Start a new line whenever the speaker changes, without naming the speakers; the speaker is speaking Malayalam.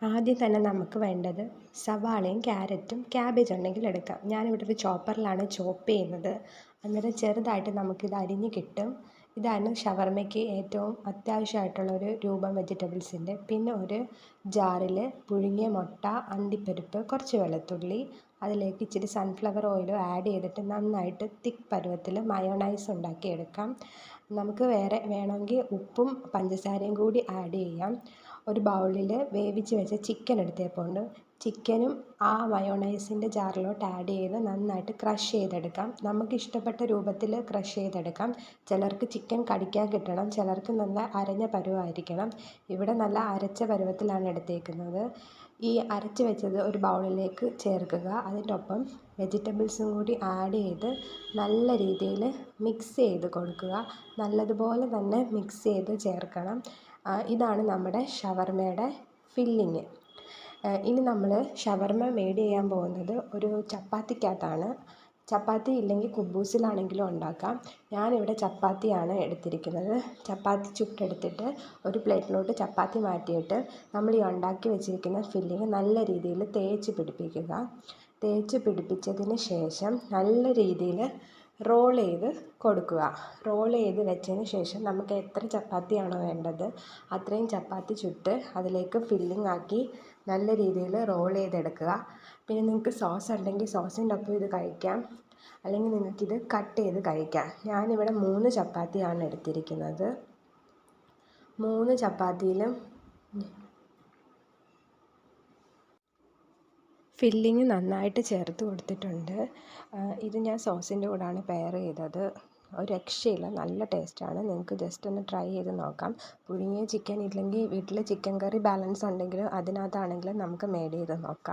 ആദ്യം തന്നെ നമുക്ക് വേണ്ടത് സവാളയും ക്യാരറ്റും ക്യാബേജ് ഉണ്ടെങ്കിൽ എടുക്കാം. ഞാനിവിടെ ഒരു ചോപ്പറിലാണ് ചോപ്പ് ചെയ്യുന്നത്. അന്നേരം ചെറുതായിട്ട് നമുക്കിത് അരിഞ്ഞ് കിട്ടും. ഇതാണ് ഷവർമ്മയ്ക്ക് ഏറ്റവും അത്യാവശ്യമായിട്ടുള്ള ഒരു രൂപം വെജിറ്റബിൾസിൻ്റെ. പിന്നെ ഒരു ജാറിൽ പുഴുങ്ങിയ മുട്ട, അണ്ടിപ്പരിപ്പ്, കുറച്ച് വെളുത്തുള്ളി, അതിലേക്ക് ഇച്ചിരി സൺഫ്ലവർ ഓയിലും ആഡ് ചെയ്തിട്ട് നന്നായിട്ട് തിക്ക് പരുവത്തിൽ മയോണൈസ് ഉണ്ടാക്കിയെടുക്കാം. നമുക്ക് വേറെ വേണമെങ്കിൽ ഉപ്പും പഞ്ചസാരയും കൂടി ആഡ് ചെയ്യാം. ഒരു ബൗളിൽ വേവിച്ച് വെച്ച ചിക്കൻ എടുത്തേപ്പുണ്ട്. ചിക്കനും ആ മയോണൈസിൻ്റെ ജാറിലോട്ട് ആഡ് ചെയ്ത് നന്നായിട്ട് ക്രഷ് ചെയ്തെടുക്കാം. നമുക്കിഷ്ടപ്പെട്ട രൂപത്തിൽ ക്രഷ് ചെയ്തെടുക്കാം. ചിലർക്ക് ചിക്കൻ കടിക്കാൻ കിട്ടണം, ചിലർക്ക് നല്ല അരഞ്ഞ പരുവമായിരിക്കണം. ഇവിടെ നല്ല അരച്ച പരുവത്തിലാണ് എടുത്തേക്കുന്നത്. ഈ അരച്ച് വെച്ചത് ഒരു ബൗളിലേക്ക് ചേർക്കുക. അതിൻ്റെ ഒപ്പം വെജിറ്റബിൾസും കൂടി ആഡ് ചെയ്ത് നല്ല രീതിയിൽ മിക്സ് ചെയ്ത് കൊടുക്കുക. നല്ലതുപോലെ തന്നെ മിക്സ് ചെയ്ത് ചേർക്കണം. ഇതാണ് നമ്മുടെ ഷവർമ്മയുടെ ഫില്ലിങ്. ഇനി നമ്മൾ ഷവർമ്മ മെയ്ഡ് ചെയ്യാൻ പോകുന്നത് ഒരു ചപ്പാത്തിക്കകത്താണ്. ചപ്പാത്തി ഇല്ലെങ്കിൽ കുബൂസിലാണെങ്കിലും ഉണ്ടാക്കാം. ഞാനിവിടെ ചപ്പാത്തിയാണ് എടുത്തിരിക്കുന്നത്. ചപ്പാത്തി ചുട്ടെടുത്തിട്ട് ഒരു പ്ലേറ്റിലോട്ട് ചപ്പാത്തി മാറ്റിയിട്ട് നമ്മൾ ഈ ഉണ്ടാക്കി വെച്ചിരിക്കുന്ന ഫില്ലിങ് നല്ല രീതിയിൽ തേച്ച് പിടിപ്പിക്കുക. തേച്ച് പിടിപ്പിച്ചതിന് ശേഷം നല്ല രീതിയിൽ റോൾ ചെയ്ത് കൊടുക്കുക. റോൾ ചെയ്ത് വെച്ചതിന് ശേഷം നമുക്ക് എത്ര ചപ്പാത്തിയാണോ വേണ്ടത് അത്രയും ചപ്പാത്തി ചുട്ട് അതിലേക്ക് ഫില്ലിങ് ആക്കി നല്ല രീതിയിൽ റോൾ ചെയ്തെടുക്കുക. പിന്നെ നിങ്ങൾക്ക് സോസ് ഉണ്ടെങ്കിൽ സോസിൻ്റെ ഒപ്പം ഇത് കഴിക്കാം, അല്ലെങ്കിൽ നിങ്ങൾക്കിത് കട്ട് ചെയ്ത് കഴിക്കാം. ഞാനിവിടെ 3 ചപ്പാത്തിയാണ് എടുത്തിരിക്കുന്നത്. 3 ചപ്പാത്തിയിലും ഫില്ലിങ് നന്നായിട്ട് ചേർത്ത് കൊടുത്തിട്ടുണ്ട്. ഇത് ഞാൻ സോസിൻ്റെ കൂടെയാണ് പെയർ ചെയ്തത്. ഒരു രക്ഷയില്ല, നല്ല ടേസ്റ്റാണ്. നിങ്ങൾക്ക് ജസ്റ്റ് ഒന്ന് ട്രൈ ചെയ്ത് നോക്കാം. പുഴുങ്ങിയ ചിക്കൻ ഇല്ലെങ്കിൽ വീട്ടിൽ ചിക്കൻ കറി ബാലൻസ് ഉണ്ടെങ്കിൽ അതിനകത്താണെങ്കിലും നമുക്ക് മെയ്ഡ് ചെയ്ത് നോക്കാം.